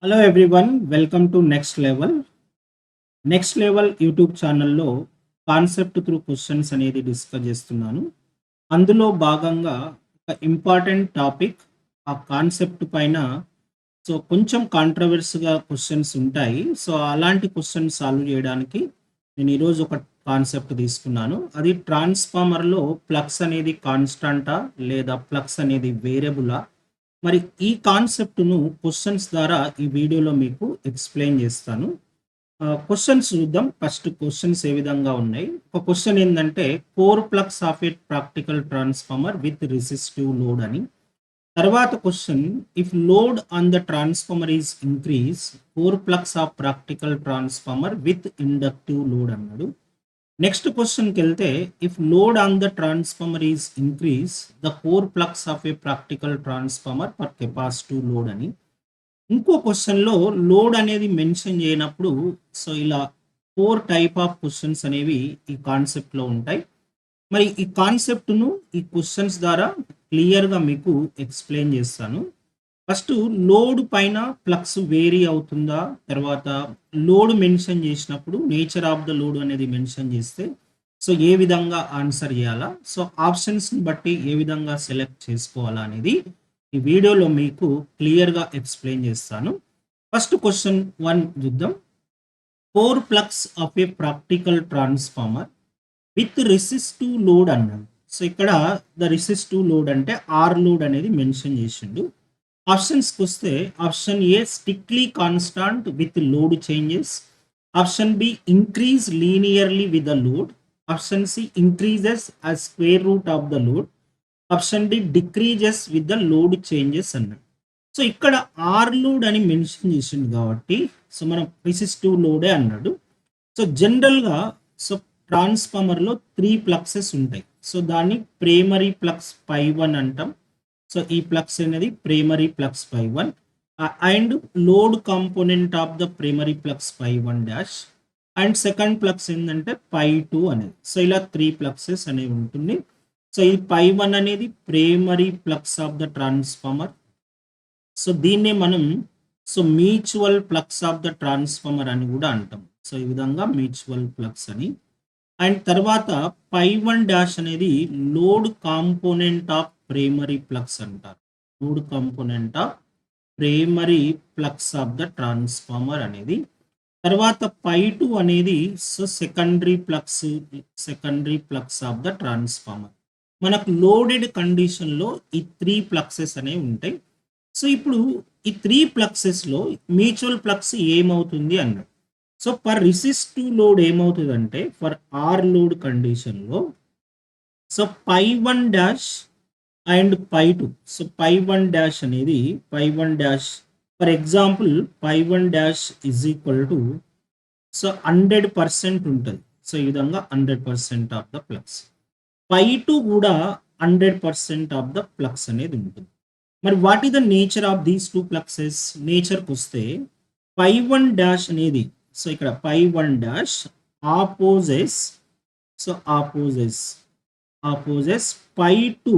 Hello everyone, welcome to next level. Next level YouTube ఛానల్లో concept through questions అనేది discuss చేస్తున్నాను. అందులో భాగంగా ఒక ఇంపార్టెంట్ టాపిక్, ఆ కాన్సెప్ట్ పైన కొంచెం కాంట్రవర్సీగా క్వశ్చన్స్ ఉంటాయి. అలాంటి క్వశ్చన్స్ సాల్వ్ చేయడానికి నేను ఈరోజు ఒక కాన్సెప్ట్ తీసుకున్నాను. అది ట్రాన్స్ఫార్మర్లో ఫ్లక్స్ అనేది కాన్స్టాంటా లేదా ఫ్లక్స్ అనేది వేరియబులా? మరి ఈ కాన్సెప్ట్‌ను క్వెషన్స్ ద్వారా ఈ వీడియోలో మీకు ఎక్స్‌ప్లెయిన్ చేస్తాను. క్వెషన్స్ చూద్దాం. ఫస్ట్ క్వెషన్స్ ఏ విధంగా ఉన్నాయి. ఒక క్వెషన్ ఏందంటే core flux of a practical transformer with resistive load అని. తర్వాత question, if load on the transformer is increase, core flux of practical transformer with inductive load అన్నాడు. నెక్స్ట్ క్వశ్చన్‌కెళ్తే, if load on the transformer is increase, the core flux of a practical transformer for capacitive load అని. ఇంకో క్వశ్చన్‌లో load అనేది mention చేయనప్పుడు ఇలా 4 type of questions అనేవి ఈ కాన్సెప్ట్‌లో ఉంటాయి. మరి ఈ కాన్సెప్ట్‌ను ఈ క్వశ్చన్స్ ద్వారా క్లియర్‌గా మీకు ఎక్స్‌ప్లెయిన్ చేస్తాను. ఫస్ట్ లోడ్ పైన ఫ్లక్స్ వేరీ అవుతుందా? తర్వాత లోడ్ మెన్షన్ చేసినప్పుడు నేచర్ ఆఫ్ ద లోడ్ అనేది మెన్షన్ చేస్తే ఏ విధంగా ఆన్సర్ చేయాలా? ఆప్షన్స్‌ని బట్టి ఏ విధంగా సెలెక్ట్ చేసుకోవాలా అనేది ఈ వీడియోలో మీకు క్లియర్‌గా ఎక్స్‌ప్లెయిన్ చేస్తాను. ఫస్ట్ క్వెషన్ 1 చూద్దాం. Core flux of a practical transformer with resistive load అన్నాడు. ఇక్కడ ద రెసిస్టివ్ లోడ్ అంటే ఆర్ లోడ్ అనేది మెన్షన్ చేసిండు. ఆప్షన్స్‌కి వస్తే option A strictly constant with load changes. Option B increase linearly with the load. Option C increases as square root of the load. Option D decreases with the load changes అన్నాడు. ఇక్కడ are load అని mention చేసిండు కాబట్టి మనం resistive లోడే అన్నాడు. జనరల్‌గా so ట్రాన్స్‌ఫార్మర్‌లో 3 fluxes ఉంటాయి. దాన్ని ప్రైమరీ ఫ్లక్స్ Φ1 అంటాం. ఈ ఫ్లక్స్ అనేది primary flux Φ1 and load component of the primary flux Φ1 dash and second flux ఏంటంటే Φ2 అనేది. ఇలా 3 ఫ్లక్సెస్ అనేవి ఉంటుంది. ఈ Φ1 అనేది primary flux of the transformer. దీన్నే మనం mutual flux of the transformer అని కూడా అంటాం. ఈ విధంగా మ్యూచువల్ ఫ్లక్స్ అని. అండ్ తర్వాత Φ1 డాష్ అనేది load component of primary flux అంటారు. Load component of primary flux of the transformer అనేది. తర్వాత Φ2 అనేది secondary flux of the transformer. మనకు లోడెడ్ కండిషన్‌లో ఈ 3 ఫ్లక్సెస్ అనేవి ఉంటాయి. ఇప్పుడు ఈ 3 ఫ్లక్సెస్‌లో మ్యూచువల్ ఫ్లక్స్ ఏమవుతుంది అన్నాడు. ఫర్ రెసిస్టివ్ లోడ్ ఏమవుతుందంటే ఫర్ ఆర్ లోడ్ కండిషన్‌లో Φ1 డాష్ అండ్ Φ2. Φ1 డాష్ అనేది Φ1 dash for example Φ1 dash is equal to 100% ఉంటుంది. ఈ విధంగా 100% ఆఫ్ ద ఫ్లక్స్. Φ2 కూడా 100% ఆఫ్ ద ఫ్లక్స్ అనేది ఉంటుంది. మరి what is the nature of these 2 fluxes? నేచర్‌కి వస్తే Φ1 డాష్ అనేది ఇక్కడ Φ1 డాష్ ఆపోజెస్ ఆపోజెస్ Φ2.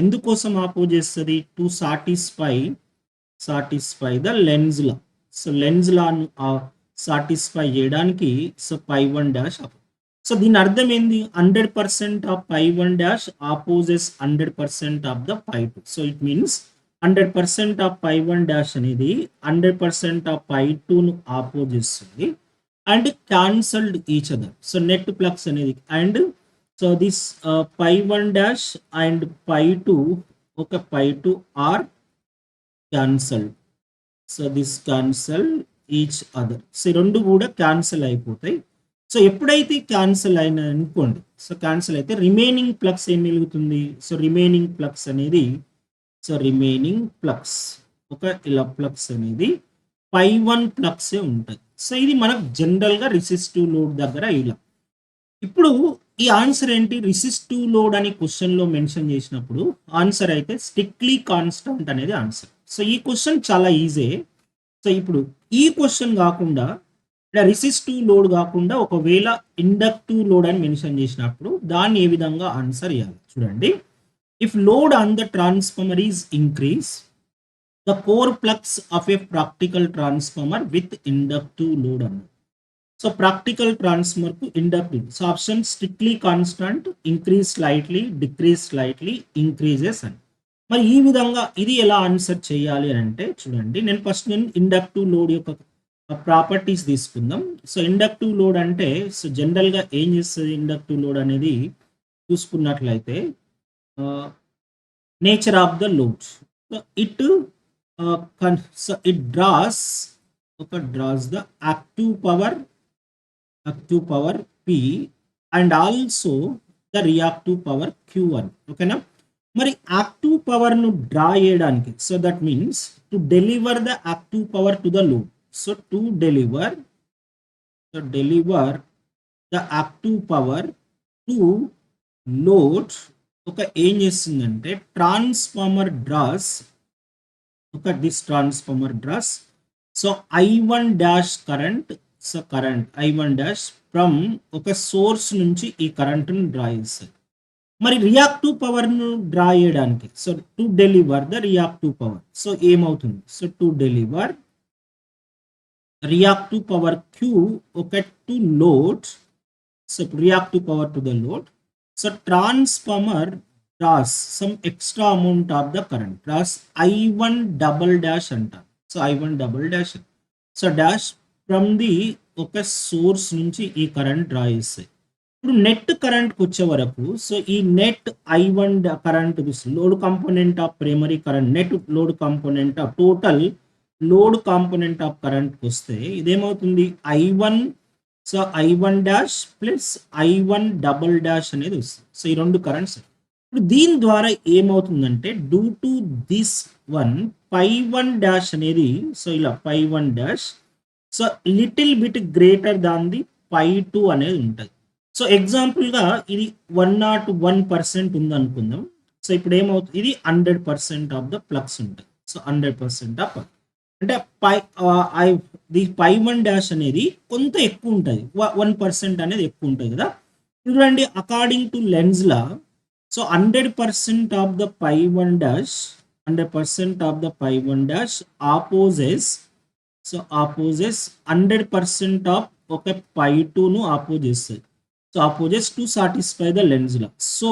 ఎందుకోసం ఆపోజ్ చేస్తది? To satisfy the Lenz law. Lenz లాను సాటిస్ఫై చేయడానికి Φ1 డాష్ దీని అర్థం ఏంది? 100% of Φ1 dash opposes 100% of the Φ2. It means 100% of Φ1 dash అనేది 100% ఆఫ్ Φ2ను ఆపోజ్ చేస్తుంది and cancelled each other. Net flux అనేది and this Φ1 dash and Φ2 Φ2 are cancelled. This cancel each other. రెండు కూడా క్యాన్సల్ అయిపోతాయి. ఎప్పుడైతే క్యాన్సల్ అయినా అనుకోండి, క్యాన్సల్ అయితే రిమైనింగ్ ఫ్లక్స్ ఏం మిగులుతుంది? రిమైనింగ్ ఫ్లక్స్ అనేది రిమైనింగ్ ఫ్లక్స్ ఇలా ఫ్లక్స్ అనేది Φ1 ఫ్లక్సే ఉంటుంది. ఇది మనకు జనరల్‌గా రెసిస్టివ్ లోడ్ దగ్గర ఇలా. ఇప్పుడు ఈ ఆన్సర్ ఏంటి? రెసిస్టివ్ లోడ్ అని క్వెషన్‌లో మెన్షన్ చేసినప్పుడు ఆన్సర్ అయితే స్ట్రిక్ట్‌లీ కాన్స్టాంట్ అనేది ఆన్సర్. ఈ క్వెషన్ చాలా ఈజీ. ఇప్పుడు ఈ క్వెషన్ కాకుండా రెసిస్టివ్ లోడ్ కాకుండా ఒకవేళ ఇండక్టివ్ లోడ్ అని మెన్షన్ చేసినప్పుడు దాన్ని ఏ విధంగా ఆన్సర్ చేయాలి చూడండి. If load on the transformer is increase, the core flux of a practical transformer with inductive load అన్నారు. సో ప్రాక్టికల్ ట్రాన్స్ఫార్మర్ కు inductive. So option strictly constant, increase slightly, decrease slightly, increases అని. మరి ఈ విధంగా ఇది ఎలా ఆన్సర్ చేయాలి అని అంటే చూడండి, నేను ఇండక్టివ్ లోడ్ యొక్క ప్రాపర్టీస్ తీసుకుందాం. సో ఇండక్టివ్ లోడ్ అంటే సో జనరల్గా ఏం చేస్తుంది ఇండక్టివ్ లోడ్ అనేది చూసుకున్నట్లయితే nature of the load. So it draws the active power P and also the reactive power Q1. ఓకేనా. మరి యాక్టివ్ పవర్ను డ్రా చేయడానికి, so that means to deliver the active power to the load. So to deliver the active power to load ఒక ఏం చేస్తుందంటే transformer draws so I1 dash current, so current I1 dash from ఒక source నుంచి ఈ కరెంట్ను draw చేస్తుంది. మరి reactive పవర్ను డ్రా చేయడానికి, so to deliver the reactive power, so ఏమవుతుంది, so to deliver reactive power Q ఒక to load, so reactive power to the load. So transformer draws some extra amount of the current, draws I1 double dash అంటారు. So I1 double dash, so dash from the ఒక source నుంచి ఈ current draw చేస్తాయి. ఇప్పుడు net కరెంట్కి వచ్చే వరకు, so ఈ net I1 current load component of primary current, net load component of total load component of కరెంట్కి వస్తే ఇదేమవుతుంది I1, so I1 dash plus I1 double dash అనేది వస్తుంది. సో ఈ రెండు కరెంట్స్. ఇప్పుడు దీని ద్వారా ఏమవుతుందంటే due to this one Φ1 dash అనేది, సో ఇలా Φ1 dash so little bit greater than the Φ2 అనేది ఉంటుంది. సో ఎగ్జాంపుల్గా ఇది 101% ఉంది అనుకుందాం. సో ఇప్పుడు ఏమవుతుంది, ఇది 100% ఆఫ్ ద ఫ్లక్స్ ఉంటుంది. సో 100% ఆఫ్ అంటే Φ1 డాష్ అనేది కొంత ఎక్కువ ఉంటుంది, 1% అనేది ఎక్కువ ఉంటుంది కదా. చూడండి according to Lenz law, so 100% of the Φ1 dash, 100% of the Φ1 dash opposes 100% of ఒక Φ2ను ఆపోజ్ చేస్తుంది. So opposes to satisfy the Lenz law. So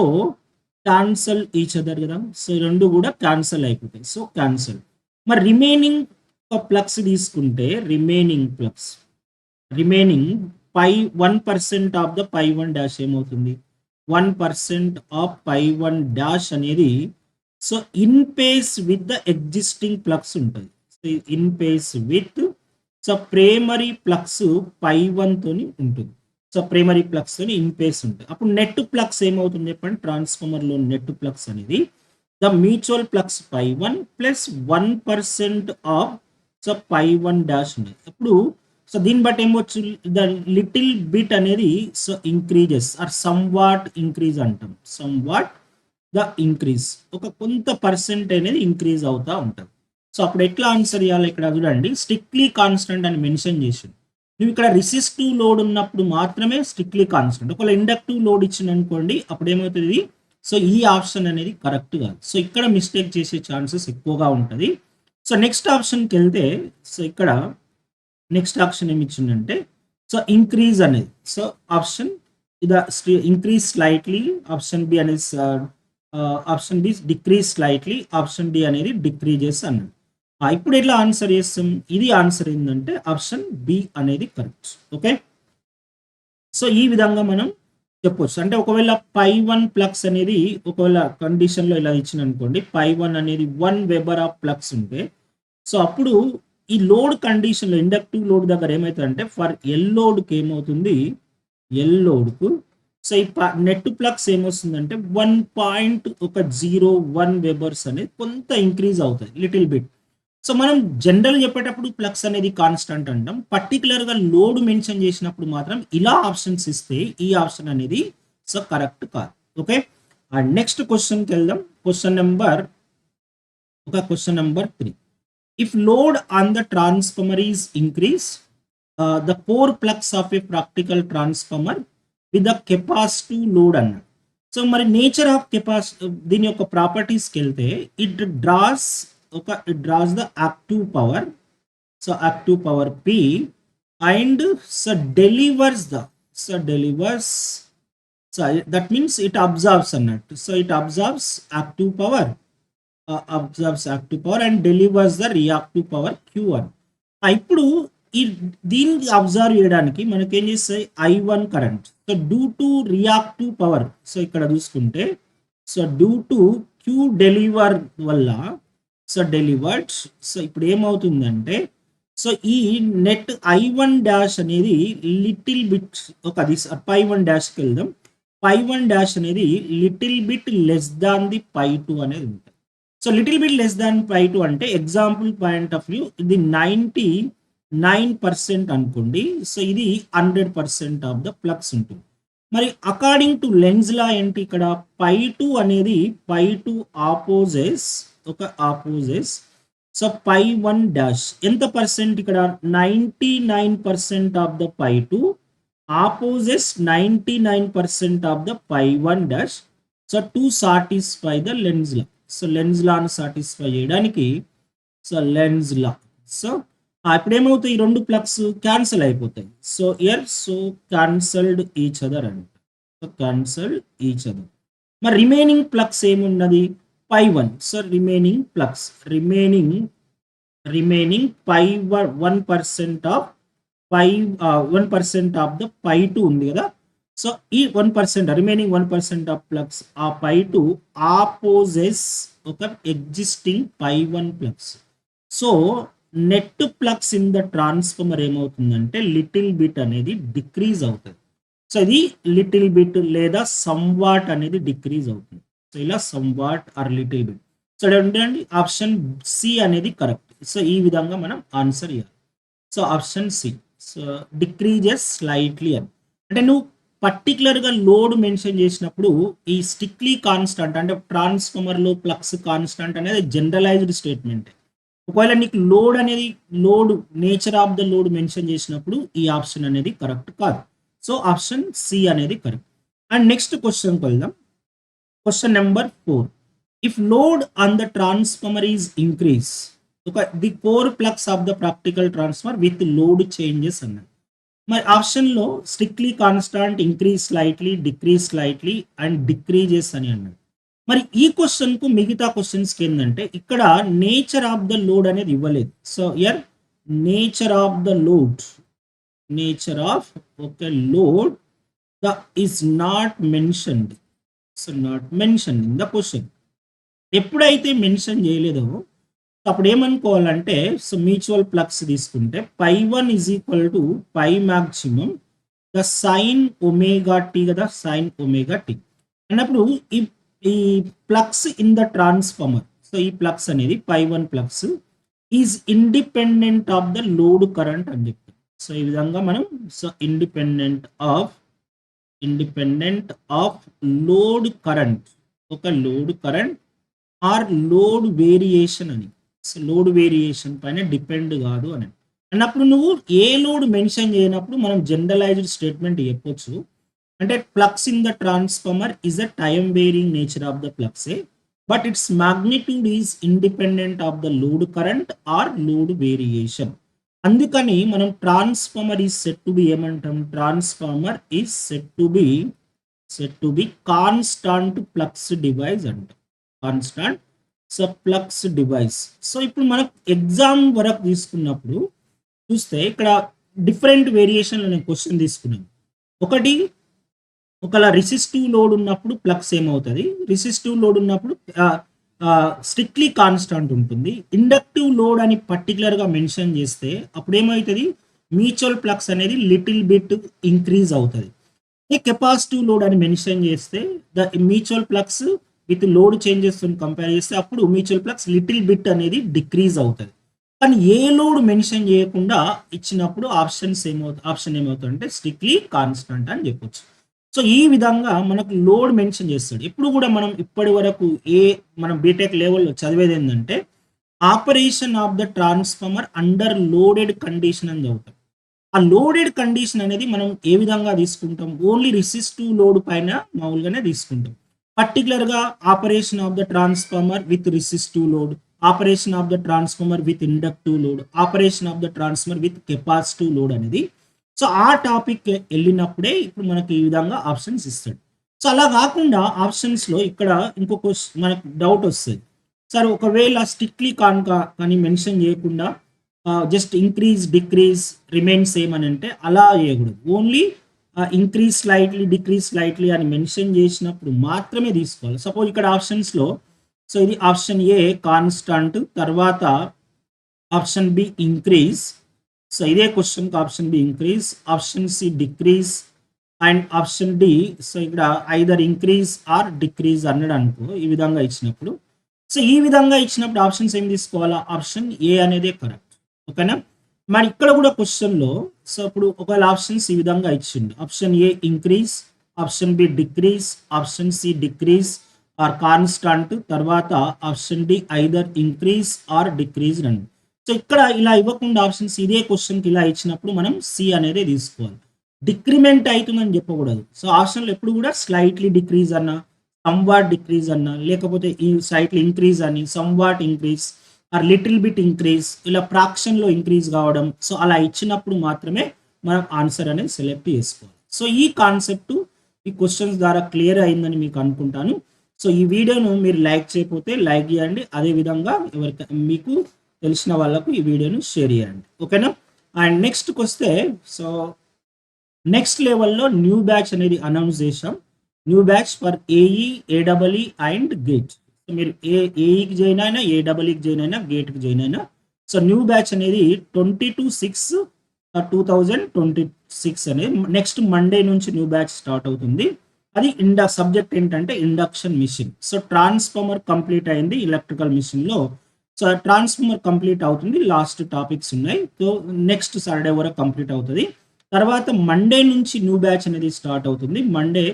cancel each other కదా. సో రెండు కూడా క్యాన్సల్ అయిపోతాయి. So cancel. మరి రిమైనింగ్ ఫ్లక్స్ తీసుకుంటే remaining 1% of the Φ1 dash ఏమవుతుంది, 1% ఆఫ్ Φ1 డాష్ అనేది so in phase with the existing flux ఉంటుంది. So in phase with so primary flux Φ1 తోని ఉంటుంది. సో ప్రైమరీ ఫ్లక్స్ తోని ఇన్ పేస్ ఉంటుంది. అప్పుడు నెట్ ఫ్లక్స్ ఏమవుతుంది చెప్పండి, ట్రాన్స్ఫార్మర్లో నెట్ ఫ్లక్స్ అనేది the mutual flux Φ1 plus 1% of so Φ1 dash ఉంది. అప్పుడు సో దీన్ని బట్టి ఏమొచ్చు, ద లిటిల్ బిట్ అనేది so increases or somewhat increase అంటాం. సమ్ వాట్ ద ఇంక్రీజ్, ఒక కొంత పర్సెంట్ అనేది ఇంక్రీజ్ అవుతూ ఉంటుంది. సో అప్పుడు ఎట్లా ఆన్సర్ చేయాలి, ఇక్కడ చూడండి స్ట్రిక్ట్లీ కాన్స్టెంట్ అని మెన్షన్ చేసింది. నువ్వు ఇక్కడ రెసిస్టివ్ లోడ్ ఉన్నప్పుడు మాత్రమే స్ట్రిక్ట్లీ కాన్స్టెంట్. ఒకవేళ ఇండక్టివ్ లోడ్ ఇచ్చింది అనుకోండి, అప్పుడు ఏమవుతుంది, సో ఈ ఆప్షన్ అనేది కరెక్ట్ కాదు. సో ఇక్కడ మిస్టేక్ చేసే ఛాన్సెస్ ఎక్కువగా ఉంటుంది. సో నెక్స్ట్ ఆప్షన్కి వెళ్తే, సో ఇక్కడ నెక్స్ట్ ఆప్షన్ ఏమి ఇచ్చిందంటే సో ఇంక్రీజ్ అనేది, సో ఆప్షన్ ఇది ఇంక్రీజ్ స్లైట్లీ, ఆప్షన్ బి అనేది option B decrease slightly, option D అనేది డిక్రీజెస్ అన్నది. ఇప్పుడు ఎట్లా ఆన్సర్ చేస్తాం, ఇది ఆన్సర్ ఏంటంటే ఆప్షన్ బి అనేది కరెక్ట్. ఓకే. సో ఈ విధంగా మనం చెప్పొచ్చు. అంటే ఒకవేళ Φ1 ఫ్లక్స్ అనేది ఒకవేళ కండిషన్లో ఇలా ఇచ్చిన అనుకోండి, Φ1 అనేది 1 వెబర్ ఆఫ్ ఫ్లక్స్ ఉంటే, సో అప్పుడు ఈ లోడ్ కండిషన్లో ఇండక్టివ్ లోడ్ దగ్గర ఏమవుతుందంటే ఫర్ ఎల్ లోడ్కి ఏమవుతుంది, ఎల్ లోడ్కు సో ఈ నెట్ ఫ్లక్స్ ఏమొస్తుందంటే 1.01 వెబర్స్ అనేది కొంత ఇంక్రీజ్ అవుతుంది లిటిల్ బిట్. సో మనం జనరల్ చెప్పేటప్పుడు ఫ్లక్స్ అనేది కాన్స్టెంట్ అంటాం. పర్టికులర్గా లోడ్ మెన్షన్ చేసినప్పుడు మాత్రం ఇలా ఆప్షన్స్ ఇస్తే ఈ ఆప్షన్ అనేది సో కరెక్ట్ కాదు. ఓకే. అండ్ నెక్స్ట్ క్వశ్చన్కి వెళ్దాం. Question number 3. If load on the transformer is increase the core flux of a practical transformer with the capacitive load అన్నాడు. సో మరి నేచర్ ఆఫ్ కెపాసిటీ దీని యొక్క ప్రాపర్టీస్కి వెళ్తే it draws it draws the active power. So active power P, and so delivers so that means it absorbs అన్నట్టు. So it absorbs active power, and delivers the reactive power Q1. ఇప్పుడు ఈ దీన్ని observe చేయడానికి మనకి ఏం చేస్తాయి I1 current. So due to reactive power, so ఇక్కడ చూసుకుంటే so due to Q deliver వల్ల సో డెలివర్డ్, సో ఇప్పుడు ఏమవుతుందంటే సో ఈ నెట్ I1 డాష్ అనేది లిటిల్ బిట్ ఒక పై1 డాష్కి వెళ్దాం. పై1 డాష్ అనేది little bit less than the పై2 అనేది ఉంటుంది. So little bit less than పై2 అంటే ఎగ్జాంపుల్ పాయింట్ ఆఫ్ వ్యూ ఇది 99% అనుకోండి. సో ఇది 100% ఆఫ్ ద ఫ్లక్స్ ఉంటుంది. మరి అకార్డింగ్ టు లెన్స్ లా ఏంటి, ఇక్కడ పై2 అనేది పై2 ఆపోజెస్ సో పై1 డాష్ ఎంత పర్సెంట్, ఇక్కడ 99% ఆఫ్ ద పై2 ఆపోజెస్ 99% ఆఫ్ ద పై1 dash. So to satisfy the Lenz law. So Lenz లాను సాటిస్ఫై చేయడానికి సో లెన్స్ లా, సో ఇప్పుడు ఏమవుతాయి ఈ రెండు ప్లగ్స్ క్యాన్సిల్ అయిపోతాయి. So so cancelled each other అంట. So cancelled each other. మరి రిమైనింగ్ ప్లగ్స్ ఏమున్నది పై1. సో రిమైనింగ్ ప్లగ్స్ రిమైనింగ్ పై1% ఆఫ్ 1% ఆఫ్ ద పై2 ఉంది కదా. సో ఈ 1% రిమైనింగ్ 1% ఆఫ్ ప్లగ్స్ ఆ పై2 ఆపోజెస్ ఒక ఎగ్జిస్టింగ్ పై1 flux. So net flux in the transformer ఏమవుతుందంటే లిటిల్ బిట్ అనేది డిక్రీజ్ అవుతుంది. సో ఇది లిటిల్ బిట్ లేదా సమ్వాట్ అనేది డిక్రీజ్ అవుతుంది. సో ఇలా somewhat or little bit. So ఏంటండి ఆప్షన్ సి అనేది కరెక్ట్. సో ఈ విధంగా మనం ఆన్సర్ ఇవ్వాలి. So option C. So decreases slightly అని అంటే నువ్వు పర్టికులర్గా లోడ్ మెన్షన్ చేసినప్పుడు ఈ స్ట్రిక్ట్లీ కాన్స్టెంట్ అంటే ట్రాన్స్ఫార్మర్లో ప్లక్స్ కాన్స్టెంట్ అనేది జనరలైజ్డ్ స్టేట్మెంట్. ఒకవేళ నీకు load nature of the load mention చేసినప్పుడు ఈ ఆప్షన్ అనేది కరెక్ట్ కాదు. సో ఆప్షన్ సి అనేది కరెక్ట్. అండ్ నెక్స్ట్ క్వశ్చన్కి వెళ్దాం. Question number 4. If load on the transformer is increase the core plugs of the practical transformer with load changes అన్నది. మరి ఆప్షన్లో strictly constant, increase slightly, decrease slightly and decreases అని అన్నది. మరి ఈ క్వశ్చన్కు మిగతా క్వశ్చన్స్కి ఏంటంటే ఇక్కడ నేచర్ ఆఫ్ ద లోడ్ అనేది ఇవ్వలేదు. So here nature of the load load is not mentioned. So not mention in the question. ఎప్పుడైతే మెన్షన్ చేయలేదో అప్పుడు ఏమనుకోవాలంటే సో మ్యూచువల్ ప్లగ్స్ తీసుకుంటే π1 is equal to phi maximum the sine omega T కదా, sine omega T అన్నప్పుడు ఈ flux in the transformer. So ఈ flux అనేది π1 flux is independent of the load current అని చెప్తాం. సో ఈ విధంగా మనం so independent of load current, ఒక load current or load variation అని. సో లోడ్ వేరియేషన్ పైన డిపెండ్ కాదు అని అన్నప్పుడు నువ్వు ఏ లోడ్ మెన్షన్ చేయనప్పుడు మనం జనరలైజ్డ్ స్టేట్మెంట్ చెప్పొచ్చు. అంటే flux in the transformer is a time varying nature of the flux, but its magnitude is independent of the load current or load variation. అందుకని మనం transformer is set to be ఏమంటాం, transformer is set to be constant flux device అంటాం. Constant so flux device. So ఇప్పుడు మనం exam వరకు తీసుకున్నప్పుడు చూస్తే ఇక్కడ డిఫరెంట్ వేరియేషన్లో నేను క్వశ్చన్ తీసుకున్నాను. ఒకటి ఒకలా రెసిస్టివ్ లోడ్ ఉన్నప్పుడు ప్లగ్స్ ఏమవుతుంది, రెసిస్టివ్ లోడ్ ఉన్నప్పుడు స్ట్రిక్ట్లీ కాన్స్టాంట్ ఉంటుంది. ఇండక్టివ్ లోడ్ అని పర్టికులర్గా మెన్షన్ చేస్తే అప్పుడు ఏమవుతుంది, మ్యూచువల్ ప్లగ్స్ అనేది లిటిల్ బిట్ ఇంక్రీజ్ అవుతుంది. కెపాసిటివ్ లోడ్ అని మెన్షన్ చేస్తే the mutual plugs with load changes compare చేస్తే అప్పుడు మ్యూచువల్ ప్లగ్స్ లిటిల్ బిట్ అనేది డిక్రీజ్ అవుతుంది. కానీ ఏ లోడ్ మెన్షన్ చేయకుండా ఇచ్చినప్పుడు ఆప్షన్ ఏమవుతుందంటే స్ట్రిక్ట్లీ కాన్స్టెంట్ అని చెప్పొచ్చు. సో ఈ విధంగా మనకు లోడ్ మెన్షన్ చేస్తాడు. ఎప్పుడు కూడా మనం ఇప్పటి వరకు మనం బీటెక్ లెవెల్లో చదివేది ఏంటంటే operation of the transformer under loaded condition అని చదువుతాం. ఆ లోడెడ్ కండిషన్ అనేది మనం ఏ విధంగా తీసుకుంటాం, ఓన్లీ రెసిస్టివ్ లోడ్ పైన మామూలుగానే తీసుకుంటాం. పర్టికులర్గా operation of the transformer with resistive load operation of the transformer with inductive load, operation of the transformer with capacitive load అనేది. సో ఆ టాపిక్ వెళ్ళినప్పుడే ఇప్పుడు మనకి ఈ విధంగా ఆప్షన్స్ ఇస్తాడు. సో అలా కాకుండా ఆప్షన్స్లో ఇక్కడ ఇంకొక మనకు డౌట్ వస్తుంది, సార్ ఒకవేళ స్ట్రిక్ట్లీ కానీ మెన్షన్ చేయకుండా just increase decrease remain same అని అంటే అలా చేయకూడదు. Only increase slightly decrease slightly అని మెన్షన్ చేసినప్పుడు మాత్రమే తీసుకోవాలి. సపోజ్ ఇక్కడ ఆప్షన్స్లో, సో ఇది ఆప్షన్ ఏ కాన్స్టాంట్, తర్వాత ఆప్షన్ బి ఇంక్రీజ్, సో ఇదే క్వశ్చన్కి option B increase, option C decrease and option D, so ఇక్కడ ఐదర్ ఇంక్రీజ్ ఆర్ డిక్రీజ్ అన్నాడు అనుకో ఈ విధంగా ఇచ్చినప్పుడు. సో ఈ విధంగా ఇచ్చినప్పుడు ఆప్షన్స్ ఏం తీసుకోవాలా, ఆప్షన్ ఏ అనేదే కరెక్ట్. ఓకేనా. మరి ఇక్కడ కూడా క్వశ్చన్లో, సో ఇప్పుడు ఒకవేళ ఆప్షన్స్ ఈ విధంగా ఇచ్చిండు, option A increase, option B decrease, option C decrease or constant, తర్వాత option D either increase or decrease రండి. సో ఇక్కడ ఇలా ఇవ్వకుండా ఆప్షన్స్ ఇదే క్వశ్చన్కి ఇలా ఇచ్చినప్పుడు మనం సి అనేది తీసుకోవాలి. డిక్రిమెంట్ అవుతుందని చెప్పకూడదు. సో ఆప్షన్లో ఎప్పుడు కూడా స్లైట్లీ డిక్రీజ్ అన్న, సమ్వాట్ డిక్రీజ్ అన్న, లేకపోతే ఈ స్లైట్లీ ఇంక్రీజ్ అని, somewhat increase or little bit increase, ఇలా ఫ్రాక్షన్లో ఇంక్రీజ్ కావడం. సో అలా ఇచ్చినప్పుడు మాత్రమే మనం ఆన్సర్ అనేది సెలెక్ట్ చేసుకోవాలి. సో ఈ కాన్సెప్ట్ ఈ క్వశ్చన్స్ ద్వారా క్లియర్ అయిందని మీకు అనుకుంటాను. సో ఈ వీడియోను మీరు లైక్ చేయకపోతే లైక్ చేయండి, అదేవిధంగా ఎవరికి మీకు తెలిసిన వాళ్ళకు ఈ వీడియోను షేర్ చేయండి. ఓకేనా. అండ్ నెక్స్ట్కి వస్తే, సో నెక్స్ట్ లెవెల్లో న్యూ బ్యాచ్ అనేది అనౌన్స్ చేసాం. న్యూ బ్యాచ్ ఫర్ ఏఈ, ఏడబ్ల్ఈ అండ్ గేట్. సో మీరు ఏఈకి జాయిన్ అయినా, ఏడబ్ల్ఈకి జాయిన్ అయినా, గేట్కి జాయిన్ అయినా, సో న్యూ బ్యాచ్ అనేది 22/6/2026 అనేది నెక్స్ట్ మండే నుంచి న్యూ బ్యాచ్ స్టార్ట్ అవుతుంది. అది సబ్జెక్ట్ ఏంటంటే induction machine. So transformer complete అయింది ఎలక్ట్రికల్ మిషన్లో. సో ట్రాన్స్ఫార్మర్ కంప్లీట్ అవుతుంది, లాస్ట్ టాపిక్స్ ఉన్నాయి. సో నెక్స్ట్ సాటర్డే వరకు కంప్లీట్ అవుతుంది. తర్వాత మండే నుంచి న్యూ బ్యాచ్ అనేది స్టార్ట్ అవుతుంది. మండే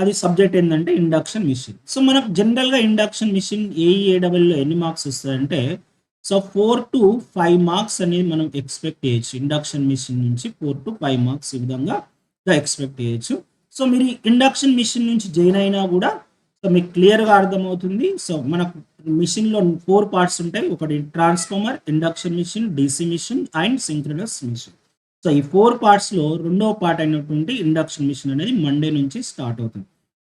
అది సబ్జెక్ట్ ఏంటంటే ఇండక్షన్ మిషన్. సో మనకు జనరల్గా ఇండక్షన్ మిషన్ ఏఈఏడబ్ల్యూలో ఎన్ని మార్క్స్ వస్తాయంటే, సో 4 to 5 మార్క్స్ అనేది మనం ఎక్స్పెక్ట్ చేయొచ్చు. ఇండక్షన్ మిషన్ నుంచి 4 to 5 మార్క్స్ ఈ విధంగా ఎక్స్పెక్ట్ చేయొచ్చు. సో మీరు ఇండక్షన్ మిషన్ నుంచి జాయిన్ అయినా కూడా సో మీకు క్లియర్గా అర్థమవుతుంది. సో మనకు మిషన్లో 4 పార్ట్స్ ఉంటాయి. ఒకటి transformer, induction machine, DC machine and synchronous machine. So ఈ 4 పార్ట్స్లో రెండవ పార్ట్ అయినటువంటి ఇండక్షన్ మిషన్ అనేది మండే నుంచి స్టార్ట్ అవుతుంది.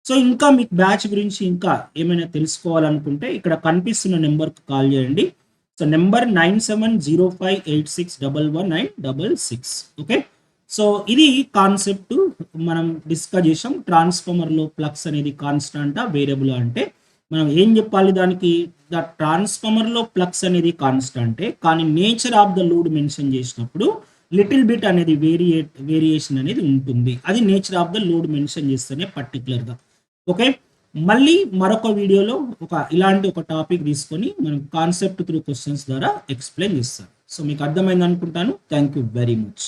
సో ఇంకా మీకు బ్యాచ్ గురించి ఇంకా ఏమైనా తెలుసుకోవాలనుకుంటే ఇక్కడ కనిపిస్తున్న నెంబర్కి కాల్ చేయండి. So number 9705861196. ఓకే. సో ఇది కాన్సెప్ట్ మనం డిస్కస్ చేసాం. ట్రాన్స్ఫార్మర్లో ఫ్లక్స్ అనేది కాన్స్టాంటా వేరియబుల్ అంటే మనం ఏం చెప్పాలి దానికి, ద ట్రాన్స్ఫార్మర్లో ఫ్లక్స్ అనేది కాన్స్టాంటే, కానీ nature of the load mention చేసినప్పుడు లిటిల్ బిట్ అనేది వేరియేషన్ అనేది ఉంటుంది. అది nature of the load mention చేస్తేనే పర్టికులర్గా. ఓకే. మళ్ళీ మరొక వీడియోలో ఇలాంటి ఒక టాపిక్ తీసుకొని మనం కాన్సెప్ట్ త్రూ క్వశ్చన్స్ ద్వారా ఎక్స్ప్లెయిన్ చేస్తాం. సో మీకు అర్థమైంది అనుకుంటాను. Thank you very much.